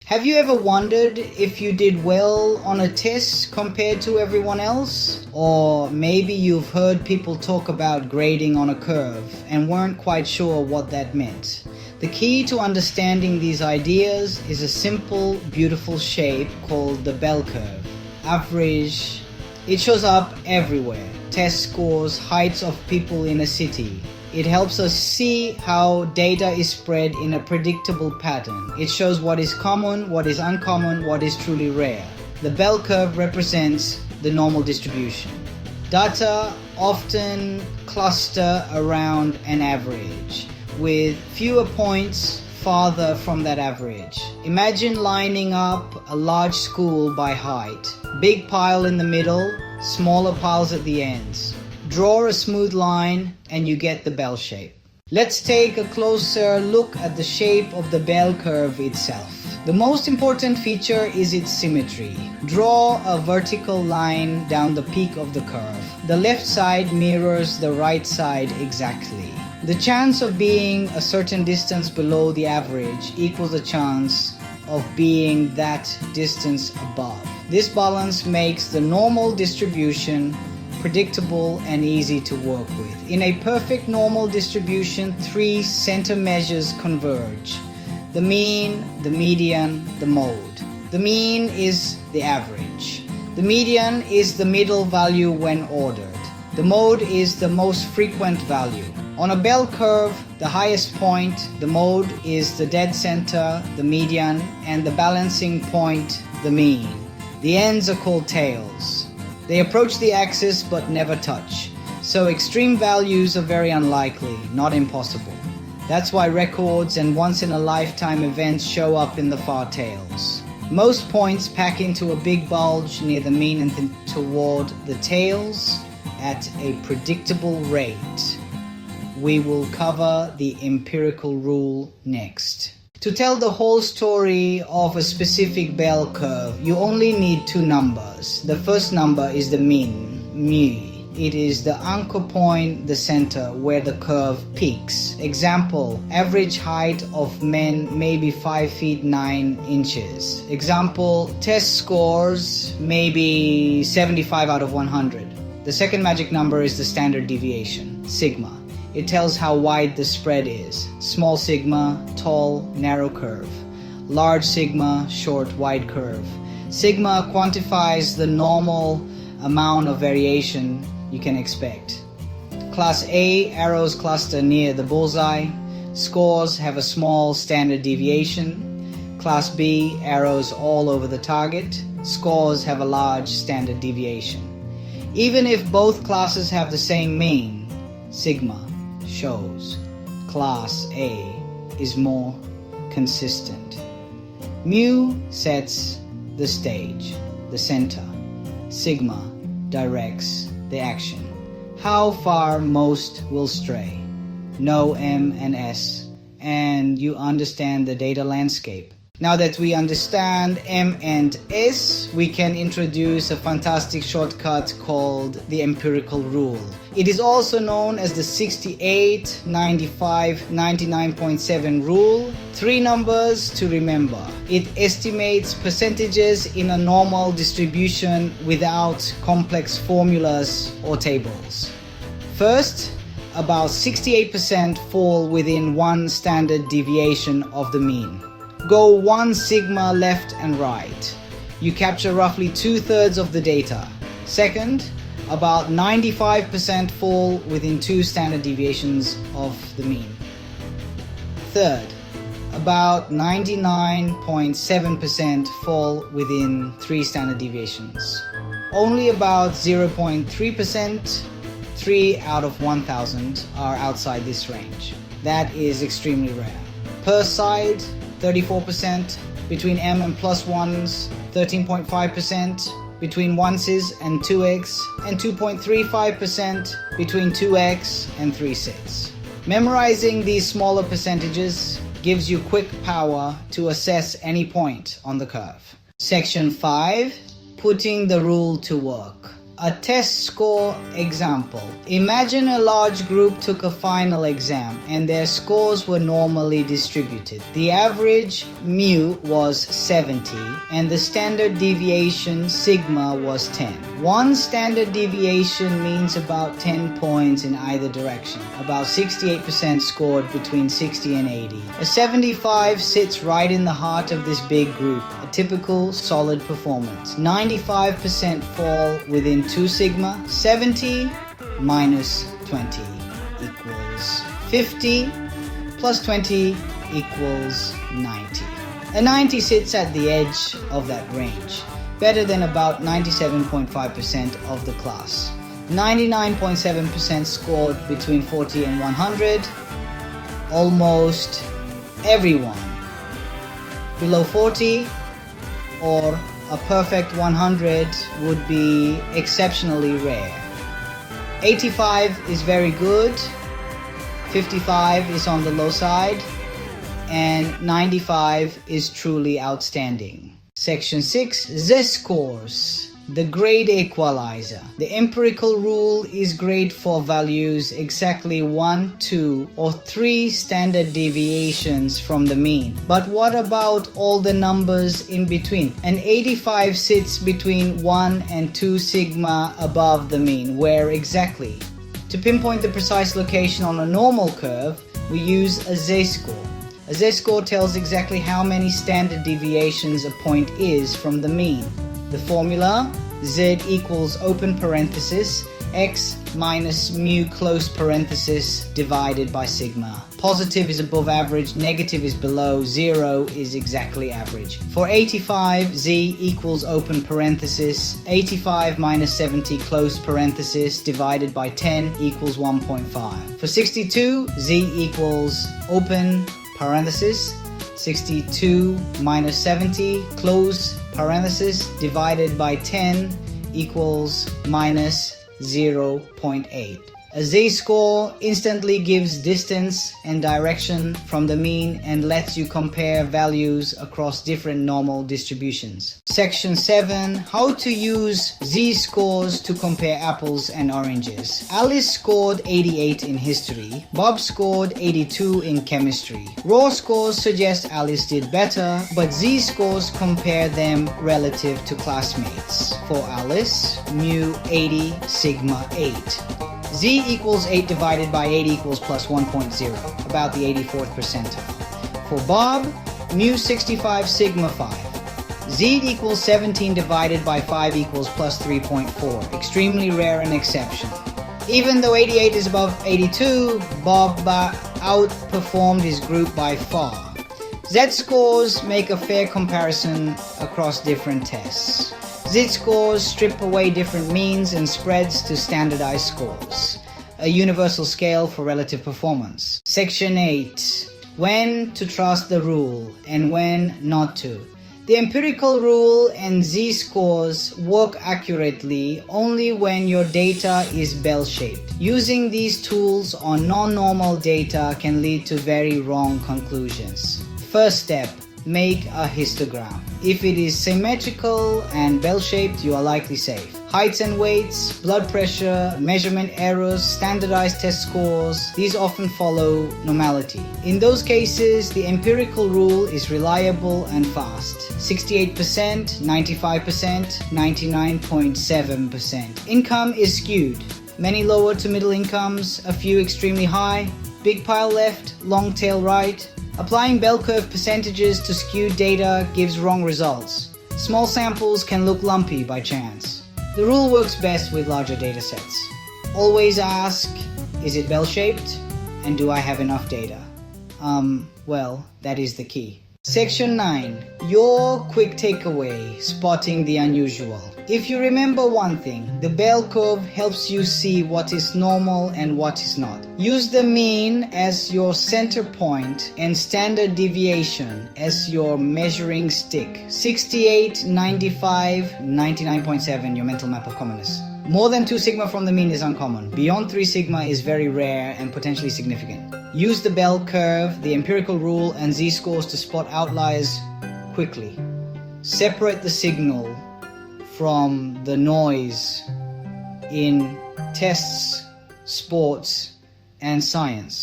Have you ever wondered if you did well on a test compared to everyone else? Or maybe you've heard people talk about grading on a curve and weren't quite sure what that meant. The key to understanding these ideas is a simple, beautiful shape called the bell curve. Average. It shows up everywhere. Test scores, heights of people in a city. It helps us see how data is spread in a predictable pattern. It shows what is common, what is uncommon, what is truly rare. The bell curve represents the normal distribution. Data often cluster around an average, with fewer points farther from that average. Imagine lining up a large school by height. Big pile in the middle, smaller piles at the ends. Draw a smooth line and you get the bell shape. Let's take a closer look at the shape of the bell curve itself. The most important feature is its symmetry. Draw a vertical line down the peak of the curve. The left side mirrors the right side exactly. The chance of being a certain distance below the average equals the chance of being that distance above. This balance makes the normal distribution predictable and easy to work with. In a perfect normal distribution, three center measures converge: the mean, the median, the mode. The mean is the average. The median is the middle value when ordered. The mode is the most frequent value. On a bell curve, the highest point, the mode, is the dead center, the median, and the balancing point, the mean. The ends are called tails. They approach the axis but never touch, so extreme values are very unlikely, not impossible. That's why records and once-in-a-lifetime events show up in the far tails. Most points pack into a big bulge near the mean and then toward the tails at a predictable rate. We will cover the empirical rule next. To tell the whole story of a specific bell curve, you only need two numbers. The first number is the mean, mu. It is the anchor point, the center, where the curve peaks. Example, average height of men may be 5 feet 9 inches. Example, test scores may be 75 out of 100. The second magic number is the standard deviation, sigma. It tells how wide the spread is. Small sigma, tall, narrow curve. Large sigma, short, wide curve. Sigma quantifies the normal amount of variation you can expect. Class A arrows cluster near the bullseye. Scores have a small standard deviation. Class B arrows all over the target. Scores have a large standard deviation. Even if both classes have the same mean, sigma shows Class A is more consistent. Mu sets the stage, the center. Sigma directs the action. How far most will stray. Know M and S, and you understand the data landscape. Now that we understand M and S, we can introduce a fantastic shortcut called the empirical rule. It is also known as the 68, 95, 99.7 rule. Three numbers to remember. It estimates percentages in a normal distribution without complex formulas or tables. First, about 68% fall within one standard deviation of the mean. Go 1 sigma left and right. You capture roughly 2/3 of the data. Second, about 95% fall within 2 standard deviations of the mean. Third, about 99.7% fall within 3 standard deviations. Only about 0.3%, 3 out of 1,000, are outside this range. That is extremely rare. Per side, 34%, between M and plus ones, 13.5%, between onces and 2x, and 2.35% between 2x and 3 sets. Memorizing these smaller percentages gives you quick power to assess any point on the curve. Section 5. Putting the rule to work. A test score example. Imagine a large group took a final exam and their scores were normally distributed. The average mu was 70 and the standard deviation sigma was 10. One standard deviation means about 10 points in either direction. About 68% scored between 60 and 80. A 75 sits right in the heart of this big group. A typical solid performance. 95% fall within 2 sigma. 70 minus 20 equals 50 plus 20 equals 90. A 90 sits at the edge of that range, better than about 97.5% of the class. 99.7% scored between 40 and 100. Almost everyone. Below 40 or a perfect 100 would be exceptionally rare. 85 is very good, 55 is on the low side, and 95 is truly outstanding. Section 6, Z-scores. The grade equalizer. The empirical rule is great for values exactly 1, 2, or 3 standard deviations from the mean. But what about all the numbers in between? An 85 sits between 1 and 2 sigma above the mean. Where exactly? To pinpoint the precise location on a normal curve, we use a Z-score. A Z-score tells exactly how many standard deviations a point is from the mean. The formula, Z equals open parenthesis, X minus mu close parenthesis divided by sigma. Positive is above average, negative is below, 0 is exactly average. For 85, Z equals open parenthesis, 85 minus 70 close parenthesis divided by 10 equals 1.5. For 62, Z equals open parenthesis, 62 minus 70 close parenthesis divided by 10 equals minus 0.8. A Z-score instantly gives distance and direction from the mean and lets you compare values across different normal distributions. Section 7. How to use Z-scores to compare apples and oranges. Alice scored 88 in history. Bob scored 82 in chemistry. Raw scores suggest Alice did better, but Z-scores compare them relative to classmates. For Alice, mu 80, sigma 8. Z equals 8 divided by 8 equals plus 1.0, about the 84th percentile. For Bob, mu 65 sigma 5. Z equals 17 divided by 5 equals plus 3.4, extremely rare and exception. Even though 88 is above 82, Bob outperformed his group by far. Z-scores make a fair comparison across different tests. Z-scores strip away different means and spreads to standardized scores, a universal scale for relative performance. Section 8. When to trust the rule and when not to. The empirical rule and Z-scores work accurately only when your data is bell-shaped. Using these tools on non-normal data can lead to very wrong conclusions. First step. Make a histogram. If it is symmetrical and bell-shaped, you are likely safe. Heights and weights, blood pressure, measurement errors, standardized test scores, these often follow normality. In those cases, the empirical rule is reliable and fast. 68%, 95%, 99.7%. Income is skewed. Many lower to middle incomes, a few extremely high, big pile left, long tail right. Applying bell curve percentages to skewed data gives wrong results. Small samples can look lumpy by chance. The rule works best with larger data sets. Always ask, is it bell-shaped? And do I have enough data? Well, that is the key. Section 9. Your quick takeaway, spotting the unusual. If you remember one thing, the bell curve helps you see what is normal and what is not. Use the mean as your center point and standard deviation as your measuring stick. 68, 95, 99.7, your mental map of commonness. More than 2 sigma from the mean is uncommon. Beyond 3 sigma is very rare and potentially significant. Use the bell curve, the empirical rule, and Z-scores to spot outliers quickly. Separate the signal from the noise in tests, sports, and science.